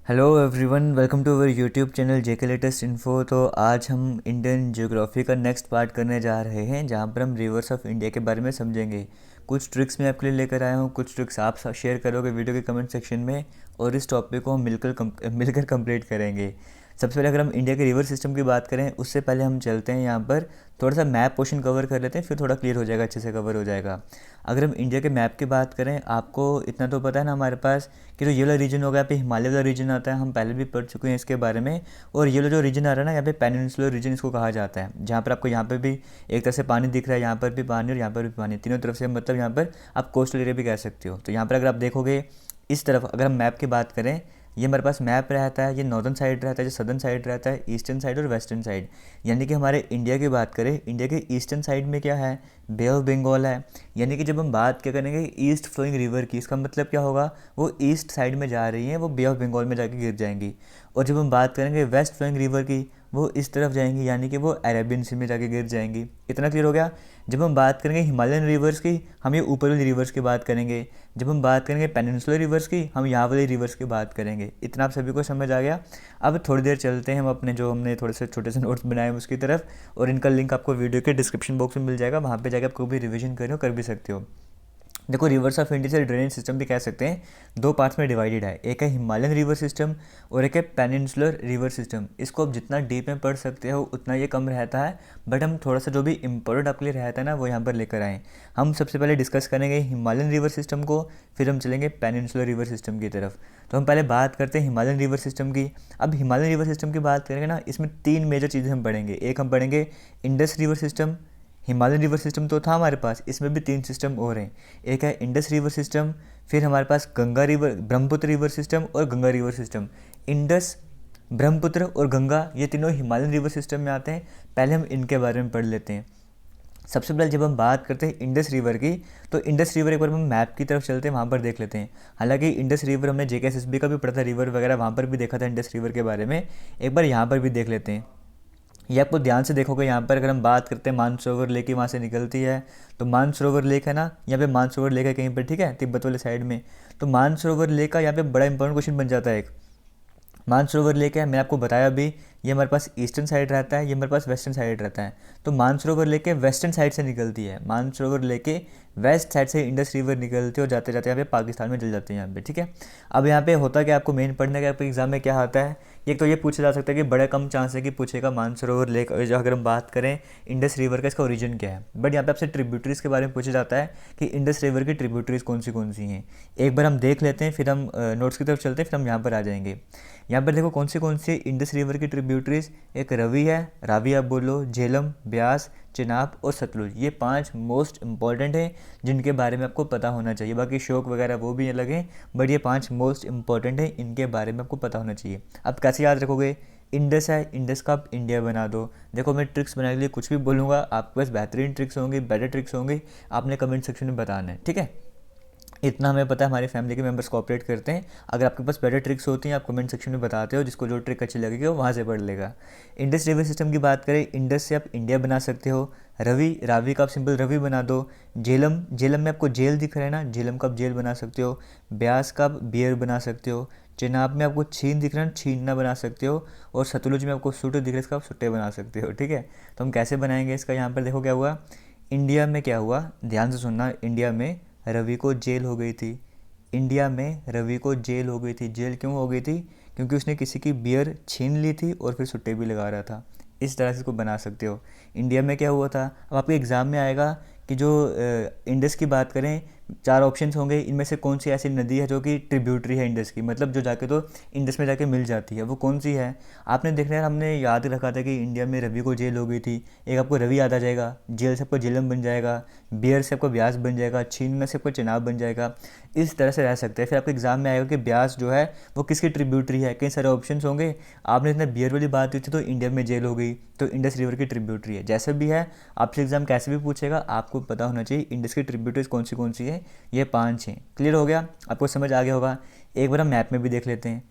Hello everyone, welcome to our YouTube channel JK latest info. तो आज हम Indian geography का नेक्स्ट पार्ट करने जा रहे हैं, जहां पर हम रिवर्स ऑफ इंडिया के बारे में समझेंगे। कुछ ट्रिक्स मैं आपके लिए लेकर आया हूं, कुछ ट्रिक्स आप शेयर करोगे वीडियो के कमेंट सेक्शन में, और इस टॉपिक को हम मिलकर कंप्लीट करेंगे। सबसे पहले अगर हम इंडिया के रिवर सिस्टम की बात करें, उससे पहले हम चलते हैं यहाँ पर थोड़ा सा मैप पोर्शन कवर कर लेते हैं, फिर थोड़ा क्लियर हो जाएगा, अच्छे से कवर हो जाएगा। अगर हम इंडिया के मैप की बात करें, आपको इतना तो पता है ना हमारे पास कि जो ये वाला रीजन होगा, यहाँ पे हिमालय वाला रीजन आता है, हम पहले भी पढ़ चुके हैं इसके बारे में। और ये वाला जो रीजन आ रहा है ना, यहाँ पे पेनिनसुलर रीजन इसको कहा जाता है, जहाँ पर आपको यहाँ पर भी एक तरह से पानी दिख रहा है, यहाँ पर भी पानी और यहाँ पर भी पानी, तीनों तरफ से, मतलब यहाँ पर आप कोस्टल एरिया भी कह सकते हो। तो यहाँ पर अगर आप देखोगे इस तरफ, अगर हम मैप की बात करें, ये हमारे पास मैप रहता है, ये नॉर्दर्न साइड रहता है, जो सदर्न साइड रहता है, ईस्टर्न साइड और वेस्टर्न साइड। यानी कि हमारे इंडिया की बात करें, इंडिया के ईस्टर्न साइड में क्या है, बे ऑफ बंगाल है। यानी कि जब हम बात क्या करेंगे ईस्ट फ्लोइंग रिवर की, इसका मतलब क्या होगा, वो ईस्ट साइड में जा रही हैं, वो बे ऑफ बंगाल में जाके गिर जाएंगी। और जब हम बात करेंगे वेस्ट फ्लोइंग रिवर की, वो इस तरफ जाएंगी, यानी कि वो अरेबियन सी में जाके गिर जाएंगी। इतना क्लियर हो गया। जब हम बात करेंगे हिमालयन रिवर्स की, हम ये ऊपर वाली रिवर्स की बात करेंगे। जब हम बात करेंगे पेनिनसुलर रिवर्स की, हम यहाँ वाली रिवर्स की बात करेंगे। इतना आप सभी को समझ आ गया। अब थोड़ी देर चलते हैं हम अपने जो हमने थोड़े से छोटे से नोट्स बनाए हैं उसकी तरफ, और इनका लिंक आपको वीडियो के डिस्क्रिप्शन बॉक्स में मिल जाएगा, वहाँ पे जाकर आपको भी रिवीजन करो, कर भी सकते हो। देखो, रिवर्स ऑफ इंडिया से ड्रेनेज सिस्टम भी कह सकते हैं, दो पार्ट्स में डिवाइडेड है। एक है हिमालयन रिवर सिस्टम और एक है पेनिनसुलर रिवर सिस्टम। इसको आप जितना डीप में पढ़ सकते हो उतना ये कम रहता है, बट हम थोड़ा सा जो भी इम्पोर्टेंट आपके लिए रहता है ना, वो यहाँ पर लेकर आएँ। हम सबसे पहले डिस्कस करेंगे हिमालयन रिवर सिस्टम को, फिर हम चलेंगे पेनिनसुलर रिवर सिस्टम की तरफ। तो हम पहले बात करते हैं हिमालयन रिवर सिस्टम की। अब हिमालयन रिवर सिस्टम की बात करेंगे ना, इसमें तीन मेजर चीज़ें हम पढ़ेंगे। एक हम पढ़ेंगे Indus river system. Himalayan river system तो था हमारे पास, इसमें भी तीन सिस्टम और हैं। एक है इंडस रिवर सिस्टम, फिर हमारे पास Ganga river, Brahmaputra river system और Ganga river system. Indus, Brahmaputra और गंगा, ये तीनों हिमालयन रिवर सिस्टम में आते हैं। पहले हम इनके बारे में पढ़ लेते हैं। सबसे पहले जब हम बात करते हैं इंडस रिवर की, तो इंडस रिवर एक बार हम मैप की तरफ चलते हैं, वहाँ पर देख लेते हैं। हालांकि इंडस रिवर हमने जेकेएसएसबी का भी पढ़ा था, रिवर वगैरह वहाँ पर भी देखा था इंडस रिवर के बारे में। एक बार यहाँ पर भी देख लेते हैं। ये आपको ध्यान से देखोगे, यहाँ पर अगर हम बात करते हैं मानसरोवर लेक की, वहाँ से निकलती है। तो मानसरोवर लेक है ना, यहाँ पे मानसरोवर लेक है कहीं पर, ठीक है, तिब्बत वाले साइड में। तो मानसरोवर लेक का यहाँ पे बड़ा इंपॉर्टेंट क्वेश्चन बन जाता है एक। मानसरोवर लेक है, मैंने आपको बताया अभी, ये हमारे पास ईस्टर्न साइड रहता है, ये हमारे पास वेस्टर्न साइड रहता है। तो मानसरोवर लेक के वेस्टर्न साइड से निकलती है, मानसरोवर लेक के वेस्ट साइड से इंडस रिवर निकलती है और जाते जाते यहाँ पे पाकिस्तान में जल जाते हैं यहाँ पे, ठीक है। अब यहाँ पे होता क्या, आपको मेन पढ़ने का आपके एग्जाम में क्या आता है, एक तो ये पूछा जा सकता है कि बड़ा कम चांस है कि पूछेगा मानसरोवर लेक, जो अगर हम बात करें इंडस रिवर का, इसका ओरिजिन क्या है। बट यहाँ पे आपसे ट्रिब्यूटरीज के बारे में पूछा जाता है कि इंडस रिवर की ट्रिब्यूटरीज कौन सी हैं। एक बार हम देख लेते हैं, फिर हम नोट्स की तरफ चलते हैं, फिर हम यहाँ पर आ जाएंगे। यहाँ पर देखो कौन सी इंडस रिवर की ट्रिब्यूटरीज, एक रवि है, रावी आप बोलो, झेलम, ब्यास, चिनाब और सतलुज। ये पांच मोस्ट इंपॉर्टेंट हैं जिनके बारे में आपको पता होना चाहिए। बाकी शोक वगैरह वो भी अलग हैं, बट ये पांच मोस्ट इंपॉर्टेंट हैं, इनके बारे में आपको पता होना चाहिए। अब कैसे याद रखोगे, इंडस है, इंडस का आप इंडिया बना दो। देखो, मैं ट्रिक्स बनाने के लिए कुछ भी बोलूँगा, आपके पास बेहतरीन ट्रिक्स होंगी, बेटर ट्रिक्स होंगी, आपने कमेंट सेक्शन में बताना है, ठीक है। इतना हमें पता है, हमारी फैमिली के मेंबर्स कोऑपरेट करते हैं। अगर आपके पास बेटर ट्रिक्स होती हैं, आप कमेंट सेक्शन में बताते हो, जिसको जो ट्रिक अच्छी लगेगी वो वहाँ से पढ़ लेगा। इंडस रिवर सिस्टम की बात करें, इंडस से आप इंडिया बना सकते हो। रवि, रावी का आप सिंपल रवि बना दो। झेलम, झेलम में आपको जेल दिख रहा है ना, झेलम का आप जेल बना सकते हो। ब्यास का आप बियर बना सकते हो। चिनाब में आपको छीन दिख रहा है, छीनना बना सकते हो। और सतलुज में आपको सुट दिख रहा है, इसका आप सुट्टे बना सकते हो, ठीक है। तो हम कैसे बनाएंगे इसका, यहाँ पर देखो क्या हुआ। इंडिया में क्या हुआ, ध्यान से सुनना, इंडिया में रवि को जेल हो गई थी। इंडिया में रवि को जेल हो गई थी। जेल क्यों हो गई थी, क्योंकि उसने किसी की बियर छीन ली थी और फिर सुट्टे भी लगा रहा था। इस तरह से इसको बना सकते हो। इंडिया में क्या हुआ था, अब आपके एग्ज़ाम में आएगा कि जो इंडस की बात करें, चार ऑप्शंस होंगे, इनमें से कौन सी ऐसी नदी है जो कि ट्रिब्यूटरी है इंडस की, मतलब जो जाके तो इंडस में जाके मिल जाती है, वो कौन सी है। आपने देखना है, हमने याद रखा था कि इंडिया में रवि को जेल हो गई थी। एक आपको रवि याद आ जाएगा, जेल से आपको झेलम बन जाएगा, बियर से आपको ब्यास बन जाएगा, छीनने से आपको चिनाब बन जाएगा। इस तरह से रह सकते हैं। फिर आपके एग्जाम में आएगा कि ब्यास जो है वो किसकी ट्रिब्यूटरी है, कई सारे ऑप्शन होंगे। आपने इतना बियर वाली बात हुई थी तो इंडिया में जेल हो गई, तो इंडस रिवर की ट्रिब्यूटरी है। जैसे भी है, आपसे एग्जाम कैसे भी पूछेगा, आपको पता होना चाहिए इंडस की ट्रिब्यूटरीज कौन सी है। ये पांच हैं। क्लियर हो गया, आपको समझ आ गया होगा। एक बार हम मैप में भी देख लेते हैं।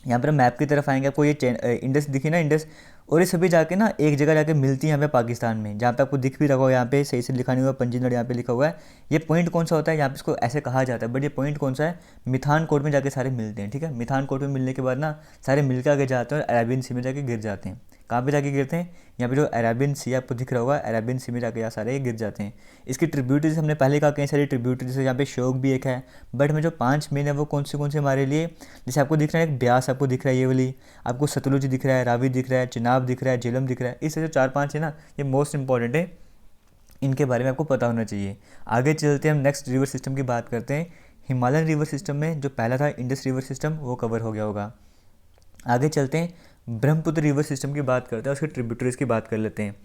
यहाँ पर हम मैप की तरफ आएंगे, आपको ये इंडस दिखी ना, इंडस, और ये सभी जाके ना एक जगह जाके मिलती है यहाँ पे पाकिस्तान में, जहाँ पे आपको दिख भी रखा होगा, यहाँ पे सही से लिखा नहीं हुआ, पंजीनड़ यहाँ पे लिखा हुआ है। ये पॉइंट कौन सा होता है, यहाँ पे इसको ऐसे कहा जाता है, बट ये पॉइंट कौन सा है, मिथान कोट में जाके सारे मिलते हैं। ठीक है, मिथान कोट में मिलने के बाद ना सारे मिलकर आगे जाते हैं और अरेबियन सी में जाके गिर जाते हैं। कहाँ पे जाके गिरते हैं, यहाँ पे जो अरेबियन सी आपको दिख रहा होगा, अरेबियन सी में जाके यहाँ सारे गिर जाते हैं। इसकी ट्रिब्यूटरीज हमने पहले कहा, कई सारी ट्रिब्यूटरीज है, यहाँ पे शोक भी एक है, बट में जो 5 मेन है वो कौन से हमारे लिए, जैसे आपको दिख रहा है एक ब्यास आपको दिख रहा है, ये वाली आपको सतलुज दिख रहा है, रावी दिख रहा है, चिनाब दिख रहा है, झेलम दिख रहा है, इस तरह जो 4-5 है ना, ये मोस्ट इंपॉर्टेंट है, इनके बारे में आपको पता होना चाहिए। आगे चलते हैं, हम नेक्स्ट रिवर सिस्टम की बात करते हैं। हिमालयन रिवर सिस्टम में जो पहला था इंडस रिवर सिस्टम, वो कवर हो गया होगा। आगे चलते हैं, ब्रह्मपुत्र रिवर सिस्टम की बात करते हैं, उसके ट्रिब्यूटरीज की बात कर लेते हैं।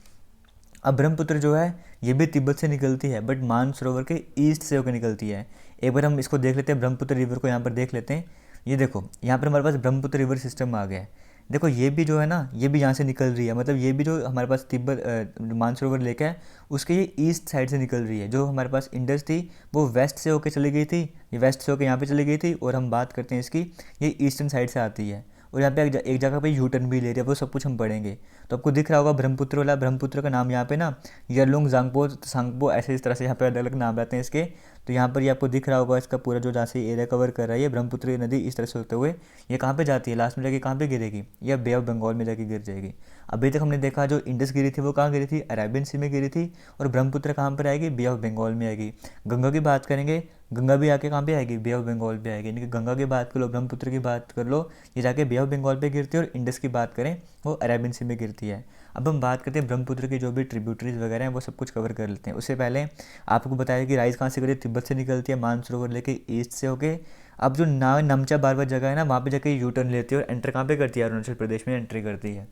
अब ब्रह्मपुत्र जो है ये भी तिब्बत से निकलती है, बट मानसरोवर के ईस्ट से होकर निकलती है। एक बार हम इसको देख लेते हैं, ब्रह्मपुत्र रिवर को यहाँ पर देख लेते हैं। ये देखो, यहाँ पर हमारे पास ब्रह्मपुत्र रिवर सिस्टम आ गया है। देखो ये भी जो है ना, ये भी यहाँ से निकल रही है, मतलब ये भी जो हमारे पास तिब्बत मानसरोवर लेक है, उसके ये ईस्ट साइड से निकल रही है। जो हमारे पास इंडस थी वो वेस्ट से होकर चली गई थी, ये वेस्ट से होकर यहाँ पे चली गई थी, और हम बात करते हैं इसकी, ये ईस्टर्न साइड से आती है, और यहाँ पे एक जगह पे यू टर्न भी ले रही है, वो सब कुछ हम पढ़ेंगे। तो आपको दिख रहा होगा ब्रह्मपुत्र वाला, ब्रह्मपुत्र का नाम यहाँ पे ना यरलुंग, जांगपो, सांगपो, ऐसे इस तरह से यहाँ पे अलग अलग नाम रहते हैं इसके। तो यहाँ पर ये आपको दिख रहा होगा इसका पूरा जो जहाँ से एरिया कवर कर रहा है, ये ब्रह्मपुत्र नदी इस तरह से होते हुए ये कहाँ पे जाती है, लास्ट में जाके कहाँ पे गिरेगी, ये बे ऑफ बंगाल में जाके गिर जाएगी। अभी तक हमने देखा जो इंडस गिरी थी वो कहाँ गिरी थी, अरेबियन सी में गिरी थी, और ब्रह्मपुत्र कहाँ पर आएगी, बे ऑफ बंगाल में आएगी। गंगा की बात करेंगे, गंगा भी आके कहाँ पे आएगी, बे ऑफ बंगाल पे आएगी। यानी कि गंगा की बात कर लो, ब्रह्मपुत्र की बात कर लो, ये जाके बे ऑफ बंगाल पे गिरती है, और इंडस की बात करें वो अरेबियन सी में गिरती है। अब हम बात करते हैं ब्रह्मपुत्र की जो भी ट्रिब्यूटरीज वगैरह हैं वो सब कुछ कवर कर लेते हैं। उससे पहले आपको बताया कि राइज कहाँ से करती है, तिब्बत से निकलती है, मानसरोवर लेके ईस्ट से होके। अब जो नमचा बारवा जगह है ना, वहाँ पे जाके यू टर्न लेती है और एंटर कहाँ पे करती है, अरुणाचल प्रदेश में एंट्री करती है।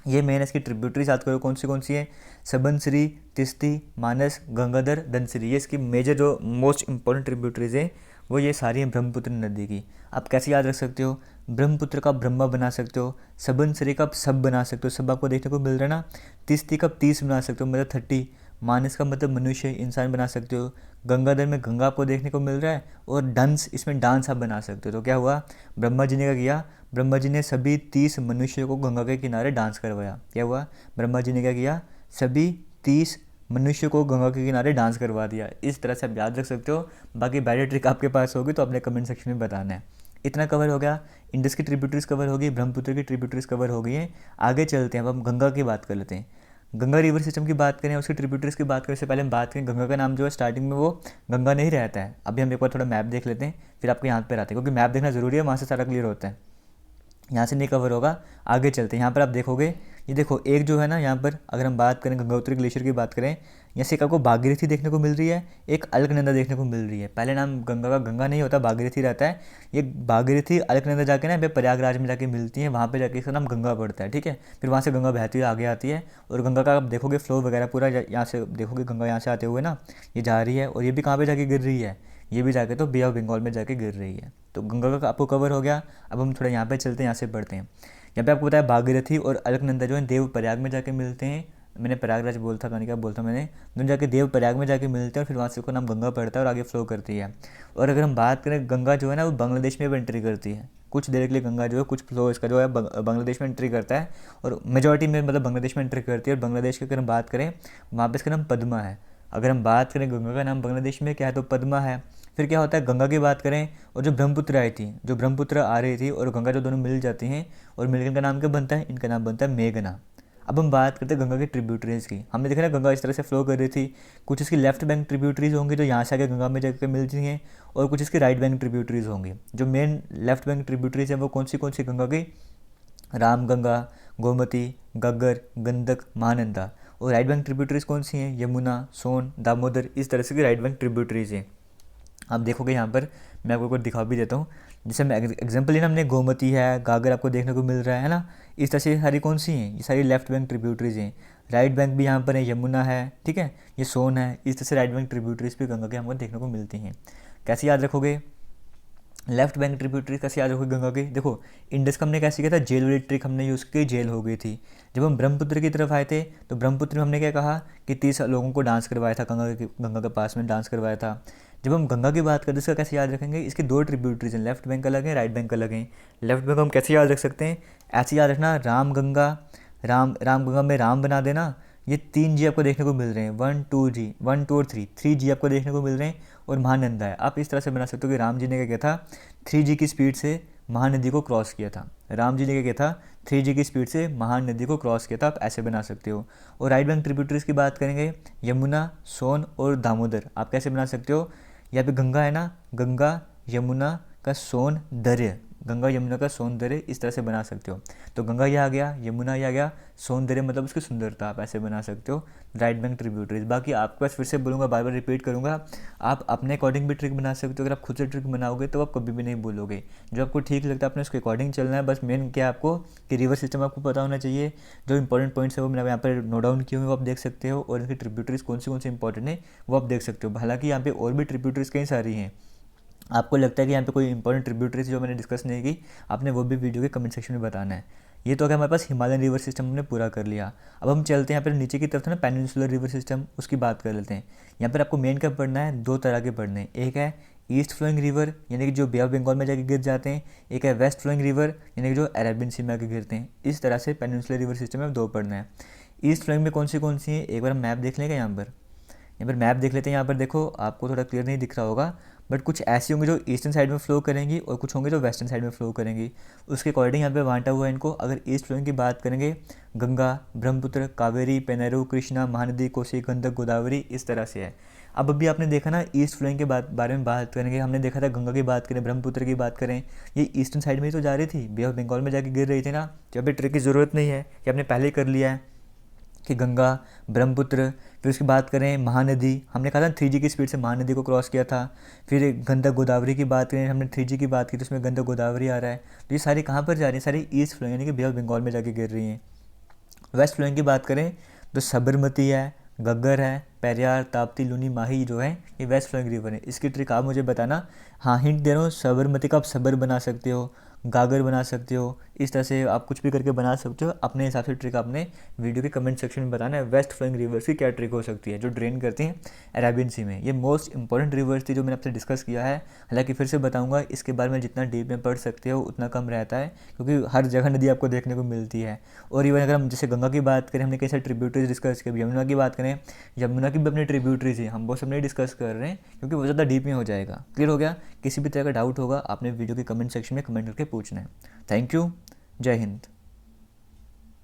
ये मेन इसकी ट्रिब्यूटरीज याद करो कौन सी है, सबनसरी, तिस्ती, मानस, गंगाधर, धनसिरी, ये इसकी मेजर जो मोस्ट इंपॉर्टेंट ट्रिब्यूटरीज हैं वो ये सारी हैं ब्रह्मपुत्र नदी की। आप कैसे याद रख सकते हो, ब्रह्मपुत्र का ब्रह्मा बना सकते हो, सबनसरी का सब बना सकते हो, सब आपको देखने को मिल रहा है ना, तिस्ती का 30 बना सकते हो, मतलब 30, मानस का मतलब मनुष्य इंसान बना सकते हो, गंगाधर में गंगा आपको देखने को मिल रहा है, और डांस, इसमें डांस आप बना सकते हो। तो क्या हुआ, ब्रह्मा जी ने क्या किया, ब्रह्मा जी ने सभी 30 मनुष्यों को गंगा के किनारे डांस करवाया। क्या हुआ, ब्रह्मा जी ने क्या किया, सभी 30 मनुष्य को गंगा के किनारे डांस करवा दिया। इस तरह से आप याद रख सकते हो। बाकी बैटर ट्रिक आपके पास होगी तो अपने कमेंट सेक्शन में बताना है। इतना कवर हो गया, इंडस की ट्रिब्यूटरीज कवर होगी, ब्रह्मपुत्र की ट्रिब्यूटरीज कवर हो गई हैं। आगे चलते हैं, अब हम गंगा की बात कर लेते हैं। गंगा रिवर सिस्टम की बात करें, उसकी ट्रिब्यूटरीज की बात करें, उससे पहले हम बात करें, गंगा का नाम जो है स्टार्टिंग में वो गंगा नहीं रहता है। अभी हम एक बार थोड़ा मैप देख लेते हैं, फिर आपके यहाँ पर आते हैं, क्योंकि मैप देखना जरूरी है, वहाँ से सारा क्लियर होता है। यहाँ से नहीं कवर होगा, आगे चलते हैं। यहाँ पर आप देखोगे, ये देखो एक जो है ना, यहाँ पर अगर हम बात करें गंगोत्री ग्लेशियर की बात करें, यहाँ से एक आपको भागीरथी देखने को मिल रही है, एक अलकनंदा देखने को मिल रही है। पहले नाम गंगा का गंगा नहीं होता, भागीरथी रहता है। ये भागीरथी अलकनंदा जाके ना प्रयागराज में जाके मिलती है, वहाँ पे जाके इसका नाम गंगा पड़ता है। ठीक है, फिर वहाँ से गंगा बहती हुई आगे आती है, और गंगा का आप देखोगे फ्लो वगैरह पूरा, यहाँ से देखोगे गंगा यहाँ से आते हुए ना ये जा रही है, और ये भी कहाँ पर जाके गिर रही है, ये भी जाके तो बे ऑफ बंगाल में जाके गिर रही है। तो गंगा का आपको कवर हो गया। अब हम थोड़ा यहाँ पे चलते हैं, यहाँ से बढ़ते हैं। यहाँ पे आपको बताया भागीरथी और अलकनंदा जो है देव प्रयाग में जाके मिलते हैं। मैंने प्रयागराज बोलता, कहानी क्या बोलता मैंने, दोनों जाके देव प्रयाग में जाके मिलते हैं, और फिर वहाँ से उसका नाम गंगा पड़ता है और आगे फ्लो करती है। और अगर हम बात करें, गंगा जो है ना वो बांग्लादेश में भी एंट्री करती है। कुछ देर के लिए गंगा जो है, कुछ फ्लो इसका जो है बांग्लादेश में एंट्री करता है, और मेजॉरिटी में मतलब बांग्लादेश में एंट्री करती है। और बांग्लादेश की अगर हम बात करें, वहाँ पर इसका नाम पद्मा है। अगर हम बात करें गंगा का नाम बांग्लादेश में क्या है, तो पद्मा है। फिर क्या होता है, गंगा की बात करें, और जो ब्रह्मपुत्र आई थी, जो ब्रह्मपुत्र आ रही थी और गंगा जो दोनों मिल जाती हैं, और मिलकर इनका नाम क्या बनता है, इनका नाम बनता है मेघना। अब हम बात करते हैं गंगा की ट्रिब्यूटरीज की। हमने देखा ना गंगा इस तरह से फ्लो कर रही थी, कुछ इसकी लेफ्ट बैंक ट्रिब्यूटरीज होंगी जो यहाँ से आके गंगा में जाकर मिलती हैं, और कुछ इसकी राइट बैंक ट्रिब्यूटरीज होंगी। जो मेन लेफ्ट बैंक ट्रिब्यूटरीज हैं वो कौन सी गंगा की, रामगंगा, गोमती, गग्गर, गंडक, महानंदा। और राइट बैंक ट्रिब्यूटरीज कौन सी हैं, यमुना, सोन, दामोदर, इस तरह से की राइट बैंक ट्रिब्यूटरीज हैं। आप देखोगे यहाँ पर, मैं आपको दिखा भी देता हूँ। जैसे मैं एग्जांपल लेना, हमने गोमती है, गागर आपको देखने को मिल रहा है ना, इस तरह से सारी कौन सी हैं, ये सारी लेफ्ट बैंक ट्रिब्यूटरीज हैं। राइट बैंक भी यहाँ पर है, यमुना है, ठीक है, ये सोन है। इस तरह से राइट बैंक ट्रिब्यूटरीज भी गंगा के हमको देखने को मिलती हैं। कैसे याद रखोगे, लेफ्ट बैंक ट्रिब्यूटरी कैसे याद रखोगे गंगा की, देखो इंडस का हमने कैसे किया था, जेल वाली ट्रिक हमने यूज़ की, जेल हो गई थी। जब हम ब्रह्मपुत्र की तरफ आए थे, तो ब्रह्मपुत्र में हमने क्या कहा कि 30 लोगों को डांस करवाया था, गंगा के पास में डांस करवाया था। जब हम गंगा की बात करते हैं इसका कैसे याद रखेंगे, इसके दो ट्रिब्यूटरीज हैं, लेफ्ट बैंक अलग है, राइट बैंक अलग हैं। लेफ्ट बैंक हम कैसे याद रख सकते हैं, ऐसे याद रखना, राम गंगा, राम गंगा में राम बना देना। ये 3 जी आपको देखने को मिल रहे हैं, 1 2 जी, 1 2 और 3 जी आपको देखने को मिल रहे हैं। और महानंदा है, आप इस तरह से बना सकते हो कि राम जी ने क्या किया था, 3 जी की स्पीड से महानदी को क्रॉस किया था। राम जी ने क्या किया था, 3 जी की स्पीड से महानदी को क्रॉस किया था, आप ऐसे बना सकते हो। और राइट बैंक ट्रिब्यूटरीज की बात करेंगे, यमुना, सोन और दामोदर, आप कैसे बना सकते हो, यहाँ पे गंगा है ना, गंगा यमुना का सौंदर्य, गंगा यमुना का सौंदर्य, इस तरह से बना सकते हो। तो गंगा ये आ गया, यमुना ये आ गया, सौंदर्य मतलब उसकी सुंदरता, आप ऐसे बना सकते हो राइट बैंक ट्रिब्यूटरीज। बाकी आपके पास फिर से बोलूँगा, बार बार रिपीट करूँगा, आप अपने अकॉर्डिंग भी ट्रिक बना सकते हो। अगर आप खुद से ट्रिक बनाओगे तो आप कभी भी नहीं भूलोगे, जो आपको ठीक लगता है अपने उसके अकॉर्डिंग चलना है। बस मेन क्या है आपको कि रिवर सिस्टम आपको पता होना चाहिए। जो इंपॉर्टेंट पॉइंट्स है वो मैंने यहाँ पर नोट डाउन किए हुए, वो आप देख सकते हो, और इनकी ट्रिब्यूटरीज कौन से इंपॉर्टेंट है वो आप देख सकते हो। हालांकि यहाँ पे और भी ट्रिब्यूटरीज कई सारी हैं, आपको लगता है कि यहाँ पे कोई इंपॉर्टेंट ट्रिब्यूटरीज जो मैंने डिस्कस नहीं की, आपने वो भी वीडियो के कमेंट सेक्शन में बताना है। ये तो अगर हमारे पास हिमालयन रिवर सिस्टम हमने पूरा कर लिया। अब हम चलते हैं यहाँ पर नीचे की तरफ था ना, पेनिनसुलर रिवर सिस्टम, उसकी बात कर लेते हैं। यहाँ पर आपको मेन क्या पढ़ना है, दो तरह के पढ़ने हैं। एक है ईस्ट फ्लोइंग रिवर, यानी कि जो बे ऑफ बंगाल में जाके गिर जाते हैं। एक है वेस्ट फ्लोइंग रिवर, यानी कि जो अरेबियन सी में आके गिरते हैं। इस तरह से पेनिनसुलर रिवर सिस्टम में दो पढ़ना है। ईस्ट फ्लोइंग में कौन सी है, एक बार हम मैप देख लेंगे। यहाँ पर मैप देख लेते हैं। यहाँ पर देखो, आपको थोड़ा क्लियर नहीं दिख रहा होगा, बट कुछ ऐसी होंगी जो ईस्टर्न साइड में फ्लो करेंगी और कुछ होंगे जो वेस्टर्न साइड में फ्लो करेंगी। उसके अकॉर्डिंग यहाँ पे बांटा हुआ है इनको। अगर ईस्ट फ्लोइंग की बात करेंगे, गंगा, ब्रह्मपुत्र, कावेरी, पेनेरू, कृष्णा, महानदी, कोसी, गंडक, गोदावरी, इस तरह से है। अब अभी आपने देखा ना, ईस्ट फ्लोइंग के बारे में बात करेंगे, हमने देखा था गंगा की बात करें, ब्रह्मपुत्र की बात करें, ये ईस्टर्न साइड में ही तो जा रही थी, बे ऑफ बंगाल में जाके गिर रही थी ना। तो अभी ट्रिक की ज़रूरत नहीं है, ये आपने पहले कर लिया है कि गंगा, ब्रह्मपुत्र। फिर उसकी बात करें महानदी, हमने कहा था 3 जी की स्पीड से महानदी को क्रॉस किया था। फिर गंडक, गोदावरी की बात करें, हमने 3 जी की बात की तो उसमें गंडक, गोदावरी आ रहा है। तो ये सारी कहाँ पर जा रही हैं, सारी ईस्ट फ्लोइंग यानी कि बे ऑफ बंगाल में जाके गिर रही हैं। वेस्ट फ्लोइंग की बात करें तो साबरमती है, घग्गर है, पेरियार, ताप्ती, लूनी, माही जो है ये वेस्ट फ्लोइंग रिवर है। इसकी ट्रिक आप मुझे बताना। हाँ, हिंट दे रहा हूँ, साबरमती का आप सबर बना सकते हो, गागर बना सकते हो, इस तरह से आप कुछ भी करके बना सकते हो अपने हिसाब से। ट्रिक आपने वीडियो के कमेंट सेक्शन में बताना है, वेस्ट फ्लोइंग रिवर्स की क्या ट्रिक हो सकती है जो ड्रेन करती हैं अरेबियन सी में। ये मोस्ट इंपॉर्टेंट रिवर्स थी जो मैंने आपसे डिस्कस किया है। हालांकि फिर से बताऊंगा, इसके बारे में जितना डीप में पढ़ सकते हो उतना कम रहता है, क्योंकि हर जगह नदी आपको देखने को मिलती है। और इवन अगर हम जैसे गंगा की बात करें, हमने कैसे ट्रिब्यूटरीज डिस्कस की, यमुना की बात करें, यमुना की भी अपनी ट्रिब्यूटरीज है, हम वो सब नहीं डिस्कस कर रहे हैं क्योंकि वो ज़्यादा डीप में हो जाएगा। क्लियर हो गया। किसी भी तरह का डाउट होगा आपने वीडियो के कमेंट सेक्शन में कमेंट करके पूछना है। Thank you. जय हिंद।